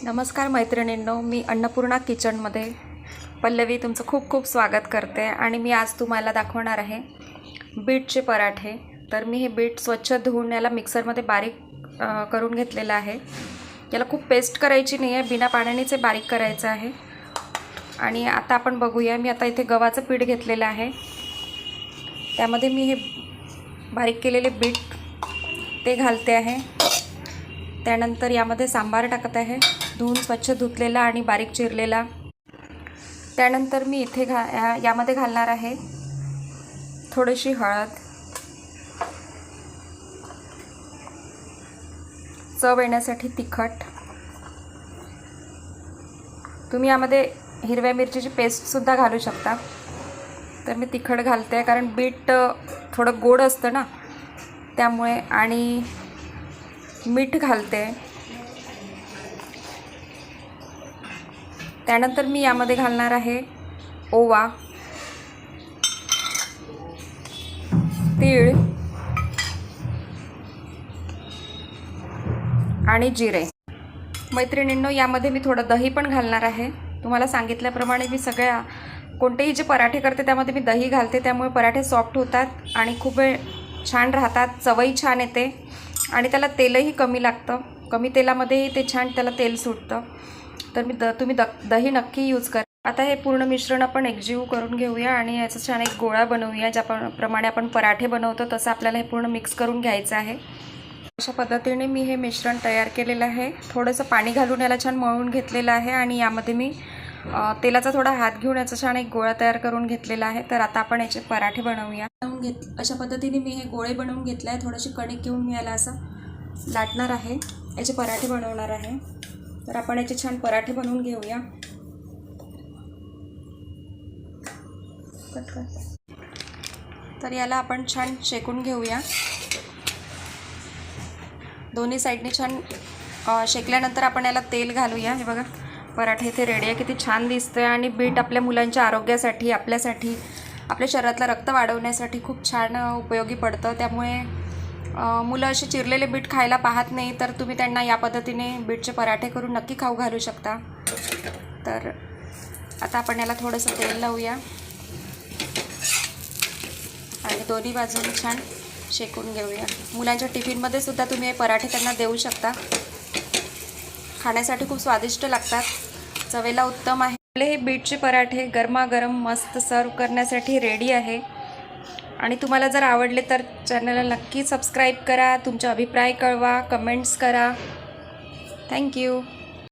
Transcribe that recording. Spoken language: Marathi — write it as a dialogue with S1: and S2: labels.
S1: नमस्कार मैत्रिणींनो, मी अन्नपूर्णा किचनमध्ये पल्लवी तुमचं खूप खूप स्वागत करते आणि मी आज तुम्हाला दाखवणार आहे बीटचे पराठे। तर मी हे बीट स्वच्छ धुवून याला मिक्सरमध्ये बारीक करून घेतलेलं आहे। याला खूप पेस्ट करायची नाही आहे, बिना पाण्यानेच बारीक करायचं आहे। आणि आता आपण बघूया, मी आता इथे गव्हाचं पीठ घेतलेलं आहे, त्यामध्ये मी हे बारीक केलेले बीट ते घालते आहे। त्यानंतर यामध्ये सांबार टाकत आहे, धुवून स्वच्छ धुतलेला आणि बारीक चिरलेला। त्यानंतर मी इथे यामध्ये घालणार आहे थोडीशी हळद, चव येण्यासाठी तिखट। तुम्ही यामध्ये हिरव्या मिरचीची पेस्ट सुद्धा घालू शकता। तर मी तिखट घालते कारण बीट थोडं गोड असतं ना, त्यामुळे। आणि मीठ घालते। त्यानंतर मी यामध्ये घालणार आहे ओवा, तीळ आणि जिरे। मैत्रिणींनो, यामध्ये मी थोडं दही पण घालणार आहे। तुम्हाला सांगितल्याप्रमाणे मी कोणतेही जे पराठे करते त्यामध्ये मी दही घालते, त्यामुळे पराठे सॉफ्ट होतात आणि खूप वेळ छान राहतात, चवही छान येते आणि त्याला तेलही कमी लागतं। कमी तेलामध्येही ते छान त्याला तेल सुटतं। तर तुम्ही दही नक्की यूज करा। आता हे पूर्ण मिश्रण आपण एकजीव करून घेऊया आणि याचा छान एक गोळा बनवूया। ज्याप्रमाणे आपण पराठे बनवतो तसं आपल्याला हे पूर्ण मिक्स करून घ्यायचं आहे। अशा पद्धतीने मी हे मिश्रण तयार केलेलं आहे। थोडंसं पाणी घालून याला छान मळून घेतलेलं आहे आणि यामध्ये मी तेलाचा थोडा हात घेऊन याचा छान एक गोळा तयार करून घेतलेला आहे। तर आता आपण याचे पराठे बनवूया। अशा पद्धतीने मी हे गोळे बनवून घेतले आहे। थोडीशी कणिक घेऊन मी याला असं लाटणार आहे, याचे पराठे बनवणार आहे। तर आपण याचे छान पराठे बनवून घेऊया। तर याला आपण छान शेकून घेऊया। दोन्ही साईडने छान शेकल्यानंतर आपण याला तेल घालूया। हे बघा, पराठे इथे रेडी आहे, किती छान दिसतंय। आणि बीट आपल्या मुलांच्या आरोग्यासाठी, आपल्यासाठी, आपल्या शरीरातलं रक्त वाढवण्यासाठी खूप छान उपयोगी पडतं। त्यामुळे मुलं असे चिरलेले बीट खायला पाहत नाही, तर तुम्ही त्यांना या पद्धतीने बीटचे पराठे करून नक्की खाऊ घालू शकता। तर आता आपण याला थोडंसं तेल लावूया आणि दोन्ही बाजूने छान शेकून घेऊया। मुलांच्या टिफिनमध्ये सुद्धा तुम्ही हे पराठे त्यांना देऊ शकता। खाण्यासाठी खूप स्वादिष्ट लागतात, चवेला उत्तम आहे। आपले हे बीटचे पराठे गरमागरम मस्त सर्व करण्यासाठी रेडी आहे। आणि तुम्हाला जर आवडले तर चॅनलला नक्की सबस्क्राईब करा, तुमचे अभिप्राय कळवा, कमेंट्स करा। थँक्यू।